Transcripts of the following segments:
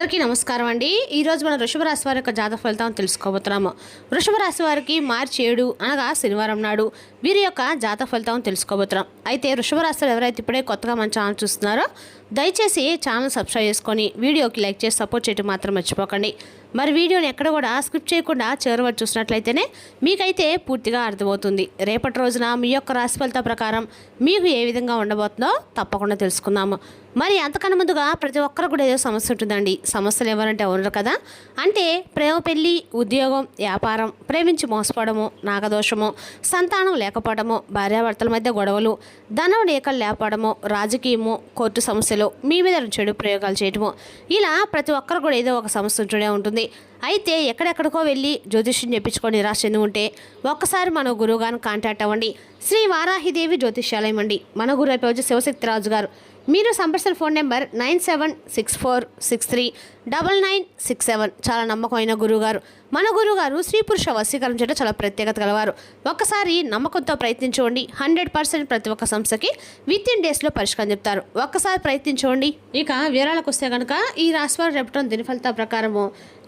అందరికీ నమస్కారం అండి. ఈరోజు మనం వృషభ రాశి వారి యొక్క జాతక ఫలితాలను తెలుసుకోబోతున్నాము. వృషభ రాశి వారికి మార్చి 7 అనగా శనివారం నాడు వీరి యొక్క జాతక ఫలితాలను తెలుసుకోబోతున్నాం. అయితే వృషభ రాశి వారు ఎవరైతే ఇప్పుడే కొత్తగా మన ఛానల్ చూస్తున్నారో దయచేసి ఛానల్ సబ్స్క్రైబ్ చేసుకొని వీడియోకి లైక్ చేసి సపోర్ట్ చేయడం మాత్రం మర్చిపోకండి. మరి వీడియోని ఎక్కడ కూడా స్కిప్ చేయకుండా చివరి వరకు చూసినట్లయితేనే మీకైతే పూర్తిగా అర్థమవుతుంది. రేపటి రోజున మీ యొక్క రాశి ఫలిత ప్రకారం మీకు ఏ విధంగా ఉండబోతుందో తప్పకుండా తెలుసుకుందాము. మరి అంతకన్నా ముందుగా ప్రతి ఒక్కరు కూడా ఏదో సమస్య ఉంటుందండి. సమస్యలు ఎవరంటే ఉండరు కదా. అంటే ప్రేమ, పెళ్ళి, ఉద్యోగం, వ్యాపారం, ప్రేమించి మోసపోవడము, నాగదోషము, సంతానం లేకపోవడము, భార్యాభర్తల మధ్య గొడవలు, ధనం లేకలు లేకపోవడము, రాజకీయము, కోర్టు సమస్యలు, మీ మీద చెడు ప్రయోగాలు చేయడము, ఇలా ప్రతి ఒక్కరు కూడా ఏదో ఒక సమస్య ఉంటూనే ఉంటుంది. అయితే ఎక్కడెక్కడికో వెళ్ళి జ్యోతిష్యం చెప్పించుకొని నిరాశ చెంది ఉంటే ఒక్కసారి మన గురువు గారిని కాంటాక్ట్ అవ్వండి. శ్రీ వారాహిదేవి జ్యోతిష్యాలయం అండి. మన గురువు అయిపోయి శివశక్తి రాజు గారు. మీరు సంప్రదించిన ఫోన్ నెంబర్ 9764639967. చాలా నమ్మకమైన గురువుగారు. మన గురువుగారు స్త్రీ పురుష వశీకరణ చేయడం చాలా ప్రత్యేకత గలవారు. ఒక్కసారి నమ్మకంతో ప్రయత్నించండి. 100% ప్రతి ఒక్క సంస్థకి విత్-ఇన్ డేస్లో పరిష్కారం చెప్తారు. ఒక్కసారి ప్రయత్నించండి. ఇక వివరాలకు వస్తే కనుక ఈ రాశి వారు రేపటి దిన ఫలితాల ప్రకారము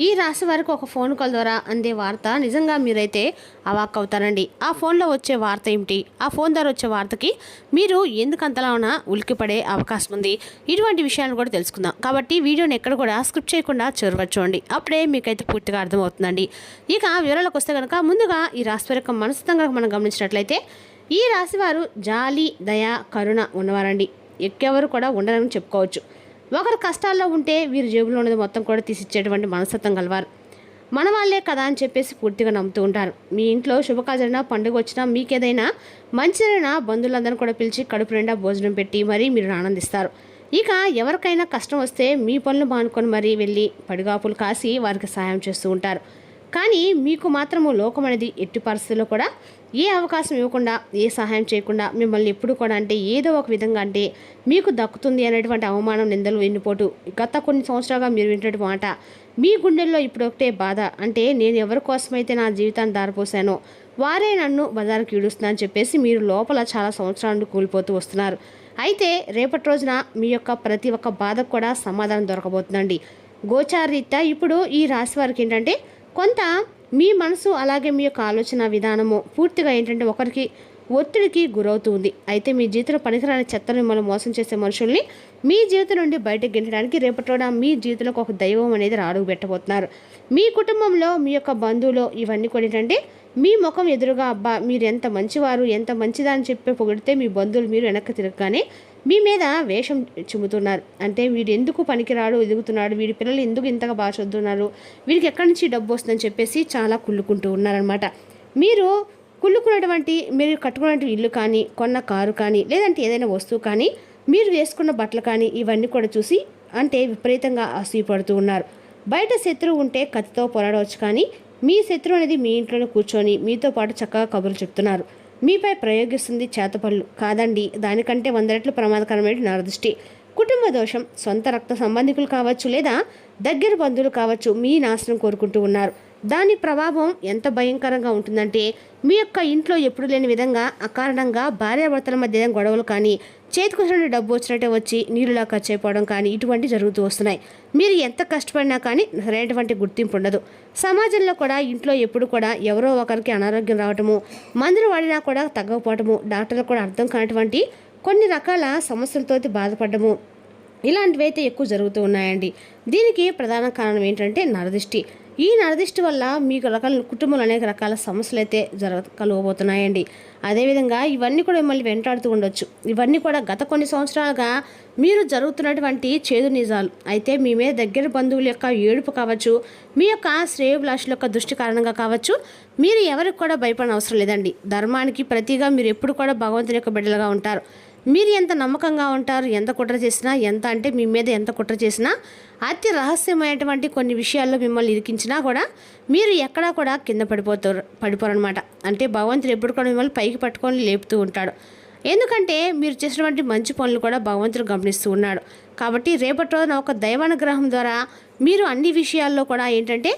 ఈ రాశి వారికి ఒక ఫోన్ కాల్ ద్వారా అందే వార్త నిజంగా మీరైతే అవాక్ అవుతారండి. ఆ ఫోన్లో వచ్చే వార్త ఏమిటి, ఆ ఫోన్ ద్వారా వచ్చే వార్తకి మీరు ఎందుకంతలా ఉన్నా ఉలికిపడే అవకాశం ఉంది. ఇటువంటి విషయాలను కూడా తెలుసుకుందాం. కాబట్టి వీడియోని ఎక్కడ కూడా స్క్రిప్ట్ చేయకుండా చూడవచ్చండి. అప్పుడే మీకైతే పూర్తిగా అర్థమవుతుందండి. ఇక వివరాలకు వస్తే కనుక ముందుగా ఈ రాశి వారి యొక్క మనస్తత్వం మనం గమనించినట్లయితే ఈ రాశి వారు జాలి, దయ, కరుణ ఉన్నవారండి. ఎక్కెవరు కూడా ఉండరని చెప్పుకోవచ్చు. ఒకరు కష్టాల్లో ఉంటే వీరి జేబులో ఉన్నది మొత్తం కూడా తీసిచ్చేటువంటి మనస్తత్వం గలవారు. మన వాళ్ళే కదా అని చెప్పేసి పూర్తిగా నమ్ముతూ ఉంటారు. మీ ఇంట్లో శుభకార్యమైనా, పండుగ వచ్చినా, మీకేదైనా మంచిదైనా బంధువులందరినీ కూడా పిలిచి కడుపు నిండా భోజనం పెట్టి మరీ మీరు ఆనందిస్తారు. ఇక ఎవరికైనా కష్టం వస్తే మీ పనులు మానుకొని మరీ వెళ్ళి పడిగాపులు కాసి వారికి సహాయం చేస్తూ ఉంటారు. కానీ మీకు మాత్రము లోకం అనేది ఎట్టి పరిస్థితుల్లో కూడా ఏ అవకాశం ఇవ్వకుండా, ఏ సహాయం చేయకుండా మిమ్మల్ని ఎప్పుడు కూడా అంటే ఏదో ఒక విధంగా అంటే మీకు దక్కుతుంది అనేటువంటి అవమానం, నిందలు, వెన్నుపోటు గత కొన్ని సంవత్సరాలుగా మీరు వింటటువంటి మాట మీ గుండెల్లో ఇప్పుడు ఒకటే బాధ. అంటే నేను ఎవరి కోసమైతే నా జీవితాన్ని దారిపోసానో వారే నన్ను బజారుకి ఈడుస్తున్నా అని చెప్పేసి మీరు లోపల చాలా సంవత్సరాల నుండి కూలిపోతూ వస్తున్నారు. అయితే రేపటి రోజున మీ యొక్క ప్రతి ఒక్క బాధకు కూడా సమాధానం దొరకబోతుందండి. గోచారరీత్యా ఇప్పుడు ఈ రాశి వారికి ఏంటంటే కొంత మీ మనసు అలాగే మీ యొక్క ఆలోచన విధానము పూర్తిగా ఏంటంటే ఒకరికి ఒత్తిడికి గురవుతుంది. అయితే మీ జీవితంలో పనికిరాని చెత్తను మిమ్మల్ని మోసం చేసే మనుషుల్ని మీ జీవితం నుండి బయటకు గెంటడానికి రేపటి మీ జీవితంలోకి ఒక దైవం అనేది అడుగు పెట్టబోతున్నారు. మీ కుటుంబంలో మీ యొక్క బంధువులు ఇవన్నీ కూడా ఏంటంటే మీ ముఖం ఎదురుగా అబ్బా మీరు ఎంత మంచివారు, ఎంత మంచిదా అని చెప్పి పొగిడితే మీ బంధువులు మీరు వెనక్కి తిరగగానే మీ మీద వేషం చిమ్ముతున్నారు. అంటే వీడు ఎందుకు పనికిరాడు, ఎదుగుతున్నాడు, వీడి పిల్లలు ఎందుకు ఇంతగా బాగా చదువుతున్నారు, వీడికి ఎక్కడి నుంచి డబ్బు వస్తుందని చెప్పేసి చాలా కుళ్ళుకుంటూ ఉన్నారనమాట. మీరు కుళ్ళుకున్నటువంటి, మీరు కట్టుకున్నటువంటి ఇల్లు కానీ, కొన్న కారు కానీ, లేదంటే ఏదైనా వస్తువు కానీ, మీరు వేసుకున్న బట్టలు కానీ ఇవన్నీ కూడా చూసి అంటే విపరీతంగా అసూయపడుతూ ఉన్నారు. బయట శత్రువు ఉంటే కత్తితో పోరాడవచ్చు, కానీ మీ శత్రువు అనేది మీ ఇంట్లోనే కూర్చొని మీతో పాటు చక్కగా కబుర్లు చెప్తున్నారు. మీపై ప్రయోగిస్తుంది చేతపళ్ళు కాదండి, దానికంటే 100 రెట్లు ప్రమాదకరమైన నరదృష్టి, కుటుంబ దోషం, సొంత రక్త సంబంధికులు కావచ్చు లేదా దగ్గర బంధువులు కావచ్చు మీ నాశనం కోరుకుంటూ ఉన్నారు. దాని ప్రభావం ఎంత భయంకరంగా ఉంటుందంటే మీ యొక్క ఇంట్లో ఎప్పుడు లేని విధంగా అకారణంగా భార్యాభర్తల మధ్య గొడవలు కానీ, చేతికొచ్చిన డబ్బు వచ్చినట్టే వచ్చి నీరులా ఖర్చు అయిపోవడం కానీ ఇటువంటి జరుగుతూ వస్తున్నాయి. మీరు ఎంత కష్టపడినా కానీ సరైనటువంటి గుర్తింపు ఉండదు. సమాజంలో కూడా ఇంట్లో ఎప్పుడు కూడా ఎవరో ఒకరికి అనారోగ్యం రావటము, మందులు వాడినా కూడా తగ్గకపోవటము, డాక్టర్లు కూడా అర్థం కానటువంటి కొన్ని రకాల సమస్యలతో బాధపడము, ఇలాంటివి అయితే ఎక్కువ జరుగుతూ ఉన్నాయండి. దీనికి ప్రధాన కారణం ఏంటంటే నరదిష్టి. ఈ నరదిష్టి వల్ల మీకు కుటుంబంలో అనేక రకాల సమస్యలు అయితే కలగబోతున్నాయండి. అదేవిధంగా ఇవన్నీ కూడా మిమ్మల్ని వెంటాడుతూ ఉండొచ్చు. ఇవన్నీ కూడా గత కొన్ని సంవత్సరాలుగా మీరు జరుగుతున్నటువంటి చేదు నిజాలు. అయితే మీ మీద దగ్గర బంధువుల యొక్క ఏడుపు కావచ్చు, మీ యొక్క శ్రేయోభిలాషుల యొక్క దృష్టి కారణంగా కావచ్చు, మీరు ఎవరికి కూడా భయపడిన అవసరం లేదండి. ధర్మానికి ప్రతిగా మీరు ఎప్పుడు కూడా భగవంతుని యొక్క బిడ్డలుగా ఉంటారు. మీరు ఎంత నమ్మకంగా ఉంటారు, ఎంత కుట్ర చేసినా, ఎంత అంటే మీ మీద ఎంత కుట్ర చేసినా, అతి రహస్యమైనటువంటి కొన్ని విషయాల్లో మిమ్మల్ని ఇరికించినా కూడా మీరు ఎక్కడా కూడా కింద పడిపోరనమాట. అంటే భగవంతుడు ఎప్పుడు కూడా మిమ్మల్ని పైకి పట్టుకొని లేపుతూ ఉంటాడు. ఎందుకంటే మీరు చేసినటువంటి మంచి పనులు కూడా భగవంతుడు గమనిస్తూ ఉన్నాడు. కాబట్టి రేపటి రోజున ఒక దైవానుగ్రహం ద్వారా మీరు అన్ని విషయాల్లో కూడా ఏంటంటే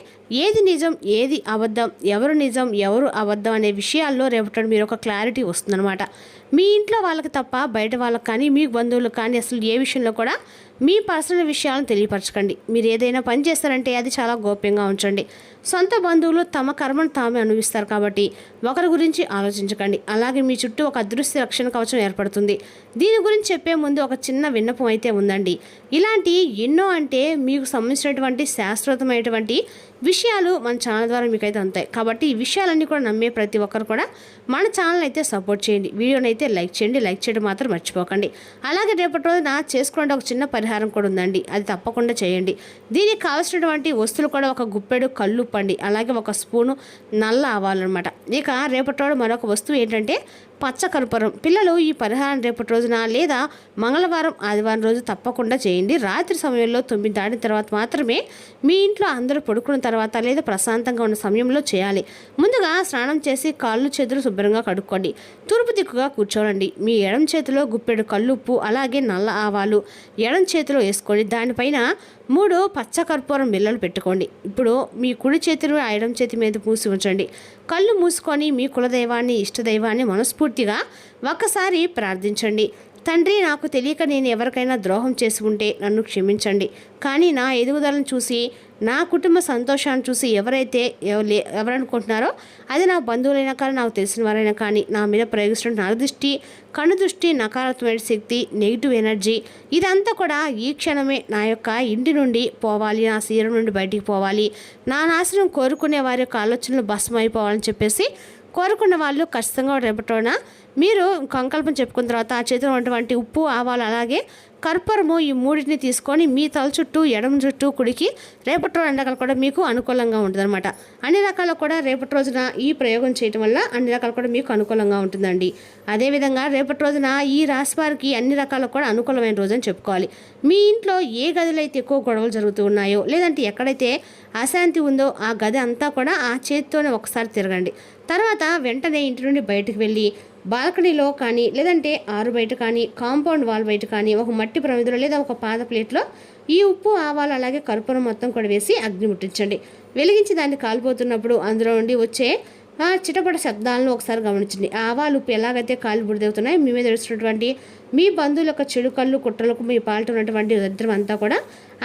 ఏది నిజం, ఏది అబద్ధం, ఎవరు నిజం, ఎవరు అబద్ధం అనే విషయాల్లో రేపటి మీరు ఒక క్లారిటీ వస్తుందన్నమాట. మీ ఇంట్లో వాళ్ళకి తప్ప బయట వాళ్ళకి కానీ, మీ బంధువులకు కానీ అసలు ఏ విషయంలో కూడా మీ పర్సనల్ విషయాలను తెలియపరచకండి. మీరు ఏదైనా పని చేస్తారంటే అది చాలా గోప్యంగా ఉంచండి. సొంత బంధువులు తమ కర్మను తామే అనుభవిస్తారు కాబట్టి ఒకరి గురించి ఆలోచించకండి. అలాగే మీ చుట్టూ ఒక అదృశ్య రక్షణ కవచం ఏర్పడుతుంది. దీని గురించి చెప్పే ముందు ఒక చిన్న విన్నపం అయితే ఉందండి. ఇలాంటి ఎన్నో అంటే మీకు సంబంధించినటువంటి శాశ్వతమైనటువంటి విషయాలు మన ఛానల్ ద్వారా మీకైతే అందుతాయి. కాబట్టి ఈ విషయాలన్నీ కూడా నమ్మే ప్రతి ఒక్కరు కూడా మన ఛానల్ అయితే సపోర్ట్ చేయండి. వీడియోని అయితే లైక్ చేయండి. లైక్ చేయడం మాత్రం మర్చిపోకండి. అలాగే రేపటి రోజున చేసుకునే ఒక చిన్న పరిహారం కూడా ఉందండి. అది తప్పకుండా చేయండి. దీనికి కావాల్సినటువంటి వస్తువులు కూడా ఒక గుప్పెడు కల్లుప్పండి, అలాగే ఒక స్పూను నల్ల ఆవాలన్నమాట. ఇక రేపటి రోజు మరొక వస్తువు ఏంటంటే పచ్చకర్పూరం. పిల్లలు ఈ పరిహారం రేపటి రోజున లేదా మంగళవారం ఆదివారం రోజు తప్పకుండా చేయండి. రాత్రి సమయంలో 9 దాటిన తర్వాత మాత్రమే మీ ఇంట్లో అందరూ పడుకున్న తర్వాత లేదా ప్రశాంతంగా ఉన్న సమయంలో చేయాలి. ముందుగా స్నానం చేసి కాళ్ళు చేతులు శుభ్రంగా కడుక్కోండి. తూర్పు దిక్కుగా కూర్చోనండి. మీ ఎడం చేతిలో గుప్పెడు కల్లుప్పు అలాగే నల్ల ఆవాలు ఎడం చేతిలో వేసుకోండి. దానిపైన 3 పచ్చకర్పూరం బిళ్ళలు పెట్టుకోండి. ఇప్పుడు మీ కుడి చేతిని ఆ ఎడం చేతి మీద మూసి ఉంచండి. కళ్ళు మూసుకొని మీ కులదైవాన్ని ఇష్టదైవాన్ని మనస్ఫూర్తిగా ఒక్కసారి ప్రార్థించండి. తండ్రి, నాకు తెలియక నేను ఎవరికైనా ద్రోహం చేసి ఉంటే నన్ను క్షమించండి. కానీ నా ఎదుగుదలను చూసి నా కుటుంబ సంతోషాన్ని చూసి ఎవరనుకుంటున్నారో అది నా బంధువులైనా కానీ నాకు తెలిసిన వారైనా కానీ నా మీద ప్రయోగిస్తున్న నరదృష్టి, కనుదృష్టి, నకారాత్మక శక్తి, నెగిటివ్ ఎనర్జీ ఇదంతా కూడా ఈ క్షణమే నా యొక్క ఇంటి నుండి పోవాలి, నా శరీరం నుండి బయటికి పోవాలి, నా నాశనం కోరుకునే వారి యొక్క ఆలోచనలు భస్మం అయిపోవాలని చెప్పేసి కోరుకున్న వాళ్ళు ఖచ్చితంగా రేపటిన మీరు సంకల్పం చెప్పుకున్న తర్వాత ఆ చేతిలో ఉన్నటువంటి ఉప్పు, ఆవాలు అలాగే కర్పూరము ఈ మూడింటిని తీసుకొని మీ తల చుట్టూ ఎడమ చుట్టూ కుడికి రేపటి రోజు అన్ని రకాలు కూడా మీకు అనుకూలంగా ఉంటుంది అనమాట. అన్ని రకాలు కూడా రేపటి రోజున ఈ ప్రయోగం చేయటం వల్ల అన్ని రకాలు కూడా మీకు అనుకూలంగా ఉంటుందండి. అదేవిధంగా రేపటి రోజున ఈ రాశి వారికి అన్ని రకాలు కూడా అనుకూలమైన రోజు అని చెప్పుకోవాలి. మీ ఇంట్లో ఏ గదిలో అయితే ఎక్కువ గొడవలు జరుగుతూ ఉన్నాయో లేదంటే ఎక్కడైతే అశాంతి ఉందో ఆ గది అంతా కూడా ఆ చేతితోనే ఒకసారి తిరగండి. తర్వాత వెంటనే ఇంటి నుండి బయటకు వెళ్ళి బాల్కనీలో కానీ లేదంటే ఆరు బయట కానీ కాంపౌండ్ వాల్ బయట కానీ ఒక మట్టి ప్రమిదలో లేదా ఒక పాద ప్లేట్లో ఈ ఉప్పు, ఆవాలు అలాగే కర్పూరం మొత్తం కూడా వేసి అగ్ని ముట్టించండి. వెలిగించి దాన్ని కాలిపోతున్నప్పుడు అందులో నుండి వచ్చే చిటపట శబ్దాలను ఒకసారి గమనించండి. ఆవాలు ఉప్పు ఎలాగైతే కాలు బుడిదవుతున్నాయి మీ మీద తెలుస్తున్నటువంటి మీ బంధువుల యొక్క చెడు కళ్ళు కుట్రలకు మీ పాలిట ఉన్నటువంటి దరిద్రం అంతా కూడా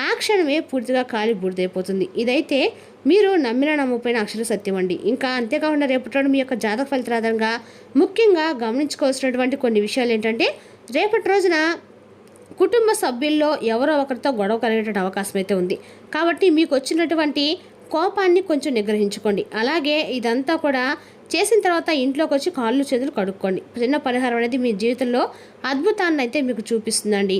ఆ క్షణమే పూర్తిగా కాలి బుడిదైపోతుంది. ఇదైతే మీరు నమ్మిన నమ్మపోయిన అక్షర సత్యం అండి. ఇంకా అంతేకాకుండా రేపటి మీ యొక్క జాతక ఫలితాల ఆధారంగా ముఖ్యంగా గమనించుకోవాల్సినటువంటి కొన్ని విషయాలు ఏంటంటే రేపటి రోజున కుటుంబ సభ్యుల్లో ఎవరో ఒకరితో గొడవ కలిగేటువంటి అవకాశం అయితే ఉంది. కాబట్టి మీకు వచ్చినటువంటి కోపాన్ని కొంచెం నిగ్రహించుకోండి. అలాగే ఇదంతా కూడా చేసిన తర్వాత ఇంట్లోకి వచ్చి కాళ్ళు చేతులు కడుక్కోండి. చిన్న పరిహారం అనేది మీ జీవితంలో అద్భుతాన్ని అయితే మీకు చూపిస్తుందండి.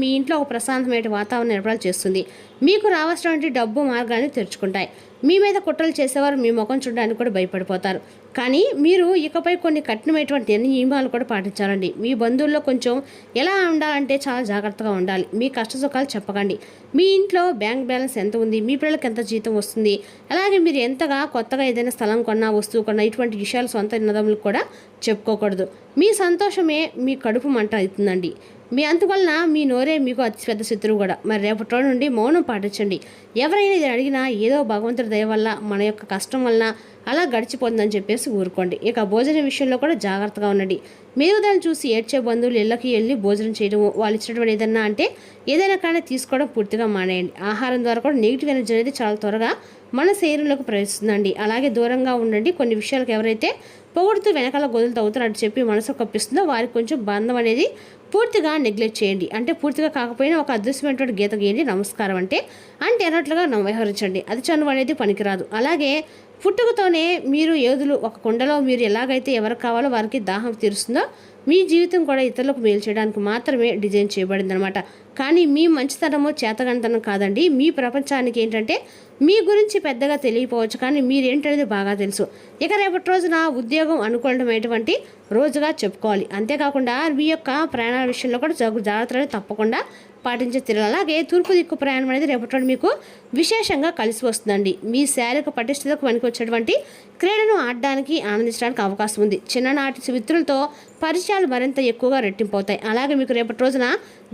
మీ ఇంట్లో ఒక ప్రశాంతమైన వాతావరణం ఏర్పాటు చేస్తుంది. మీకు రావాల్సినటువంటి డబ్బు మార్గాన్ని తెరుచుకుంటాయి. మీ మీద కుట్రలు చేసేవారు మీ ముఖం చూడడానికి కూడా భయపడిపోతారు. కానీ మీరు ఇకపై కొన్ని కఠినమైనటువంటి నియమాలు కూడా పాటించాలండి. మీ బంధువుల్లో కొంచెం ఎలా ఉండాలంటే చాలా జాగ్రత్తగా ఉండాలి. మీ కష్ట సుఖాలు చెప్పకండి. మీ ఇంట్లో బ్యాంక్ బ్యాలెన్స్ ఎంత ఉంది, మీ పిల్లలకి ఎంత జీతం వస్తుంది, అలాగే మీరు ఎంతగా కొత్తగా ఏదైనా స్థలం కొన్నా, వస్తువు కొన్నా ఇటువంటి విషయాలు సొంత నిన్నదములకు కూడా చెప్పుకోకూడదు. మీ సంతోషమే మీ కడుపు మంట అవుతుందండి. మీ అందువలన మీ నోరే మీకు అతి పెద్ద శత్రువు కూడా. మరి రేపటి రోజు నుండి మౌనం పాటించండి. ఎవరైనా ఇది అడిగినా ఏదో భగవంతుడి దయ వల్ల మన యొక్క కష్టం వలన అలా గడిచిపోతుందని చెప్పేసి ఊరుకోండి. ఇక భోజనం విషయంలో కూడా జాగ్రత్తగా ఉండండి. మీరు దాన్ని చూసి ఏడ్చే బంధువులు ఇళ్ళకి వెళ్ళి భోజనం చేయడము, వాళ్ళు ఇచ్చినటువంటి ఏదైనా కానీ తీసుకోవడం పూర్తిగా మానేయండి. ఆహారం ద్వారా కూడా నెగిటివ్ ఎనర్జీ అనేది చాలా త్వరగా మన శరీరంలోకి ప్రవేశిస్తుందండి. అలాగే దూరంగా ఉండండి. కొన్ని విషయాలకు ఎవరైతే పొగుడుతూ వెనకాల గొదులు తవ్వుతున్నట్టు చెప్పి మనసు కప్పిస్తుందో వారికి కొంచెం బంధం అనేది పూర్తిగా నెగ్లెక్ట్ చేయండి. అంటే పూర్తిగా కాకపోయినా ఒక అదృశ్యమైనటువంటి గీత గీయండి. నమస్కారం అంటే అన్నట్లుగా వ్యవహరించండి. అది చనువు అనేది పనికిరాదు. అలాగే పుట్టుకతోనే మీరు ఏదులు ఒక కుండలో మీరు ఎలాగైతే ఎవరికి కావాలో వారికి దాహం తీరుస్తుందో మీ జీవితం కూడా ఇతరులకు మేలు చేయడానికి మాత్రమే డిజైన్ చేయబడిందనమాట. కానీ మీ మంచితనమో చేతగంతనం కాదండి. మీ ప్రపంచానికి ఏంటంటే మీ గురించి పెద్దగా తెలియకపోవచ్చు, కానీ మీరేంటనేది బాగా తెలుసు. ఇక రేపటి రోజున ఉద్యోగం అనుకూలమైనటువంటి రోజుగా చెప్పుకోవాలి. అంతేకాకుండా మీ యొక్క ప్రయాణాల విషయంలో కూడా జాగ్రత్తలు తప్పకుండా పాటించే తిరగాలి. అలాగే తూర్పు దిక్కు ప్రయాణం అనేది రేపటి మీకు విశేషంగా కలిసి వస్తుందండి. మీ శారీరక పటిష్టతకు పనికి వచ్చేటువంటి క్రీడను ఆడడానికి ఆనందించడానికి అవకాశం ఉంది. చిన్ననాటి మిత్రులతో పరిచయాలు మరింత ఎక్కువగా రెట్టింపు అవుతాయి. అలాగే మీకు రేపటి రోజున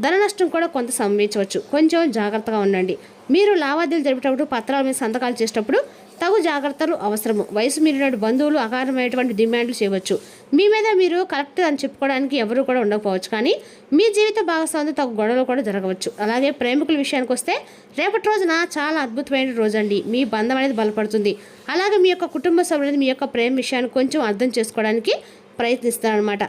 ధన నష్టం కూడా కొంత సంభవించవచ్చు. కొంచెం జాగ్రత్తగా ఉండండి. మీరు లావాదేవీలు జరిపేటప్పుడు పత్రాల మీద సంతకాలు చేసేటప్పుడు తగు జాగ్రత్తలు అవసరము. వయసు మీరిన బంధువులు అకారమైనటువంటి డిమాండ్లు చేయవచ్చు. మీ మీద మీరు కరెక్ట్ అని చెప్పుకోవడానికి ఎవరు కూడా ఉండకపోవచ్చు, కానీ మీ జీవిత భాగస్వామితో తగు గొడవలు కూడా జరగవచ్చు. అలాగే ప్రేమికుల విషయానికి వస్తే రేపటి రోజున చాలా అద్భుతమైన రోజు అండి. మీ బంధం అనేది బలపడుతుంది. అలాగే మీ యొక్క కుటుంబ సభ్యులు మీ యొక్క ప్రేమ విషయాన్ని కొంచెం అర్థం చేసుకోవడానికి ప్రయత్నిస్తారనమాట.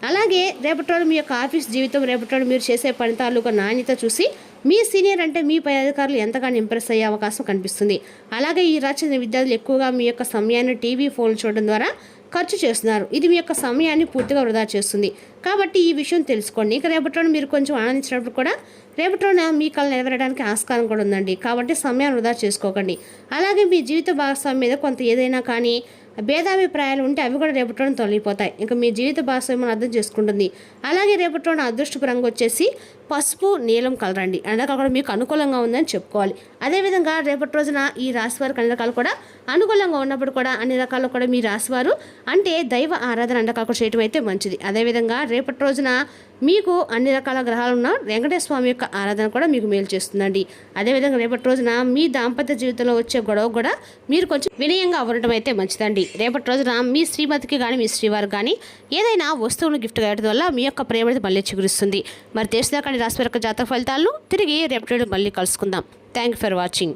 అలాగే రేపటి రోజు మీ యొక్క ఆఫీస్ జీవితం, రేపటి రోజు మీరు చేసే పని తాలూకా నాణ్యత చూసి మీ సీనియర్ అంటే మీ పై అధికారులు ఎంతగానో ఇంప్రెస్ అయ్యే అవకాశం కనిపిస్తుంది. అలాగే ఈ రాసిన విద్యార్థులు ఎక్కువగా మీ యొక్క సమయాన్ని టీవీ ఫోన్లు చూడడం ద్వారా ఖర్చు చేస్తున్నారు. ఇది మీ యొక్క సమయాన్ని పూర్తిగా వృధా చేస్తుంది. కాబట్టి ఈ విషయం తెలుసుకోండి. ఇక రేపటి రోజు మీరు కొంచెం ఆనందించినప్పుడు కూడా రేపటి రోజున మీ కళ నెరవేరడానికి ఆస్కారం కూడా ఉందండి. కాబట్టి సమయాన్ని వృధా చేసుకోకండి. అలాగే మీ జీవిత భాగస్వామి మీద కొంత ఏదైనా కానీ భేదాభిప్రాయాలు ఉంటే అవి కూడా రేపటి రోజున తొలగిపోతాయి. ఇంకా మీ జీవిత భాగస్వామ్యం అర్థం చేసుకుంటుంది. అలాగే రేపటి రోజున అదృష్టపు రంగు వచ్చేసి పసుపు నీలం కలర్ అండి. అన్నకాలు కూడా మీకు అనుకూలంగా ఉందని చెప్పుకోవాలి. అదేవిధంగా రేపటి రోజున ఈ రాశివారికి అన్ని రకాలు కూడా అనుకూలంగా ఉన్నప్పుడు కూడా అన్ని రకాలు కూడా మీ రాశివారు అంటే దైవ ఆరాధన అన్నకాలు కూడా చేయడం అయితే మంచిది. అదేవిధంగా రేపటి రోజున మీకు అన్ని రకాల గ్రహాలు ఉన్న వెంకటేశ్వర స్వామి యొక్క ఆరాధన కూడా మీకు మేలు చేస్తుందండి. అదేవిధంగా రేపటి రోజున మీ దాంపత్య జీవితంలో వచ్చే గొడవ కూడా మీరు కొంచెం వినయంగా అవ్వడం అయితే మంచిదండి. రేపటి రోజున మీ శ్రీమతికి కానీ మీ శ్రీవారు కానీ ఏదైనా వస్తువును గిఫ్ట్గా ఇవ్వడం వల్ల మీ యొక్క ప్రేమ మళ్ళీ చిగురిస్తుంది. మరి తెలిసిన కానీ రాశి యొక్క జాతక ఫలితాలను తిరిగి రేపటి మళ్ళీ కలుసుకుందాం. Thank you for watching.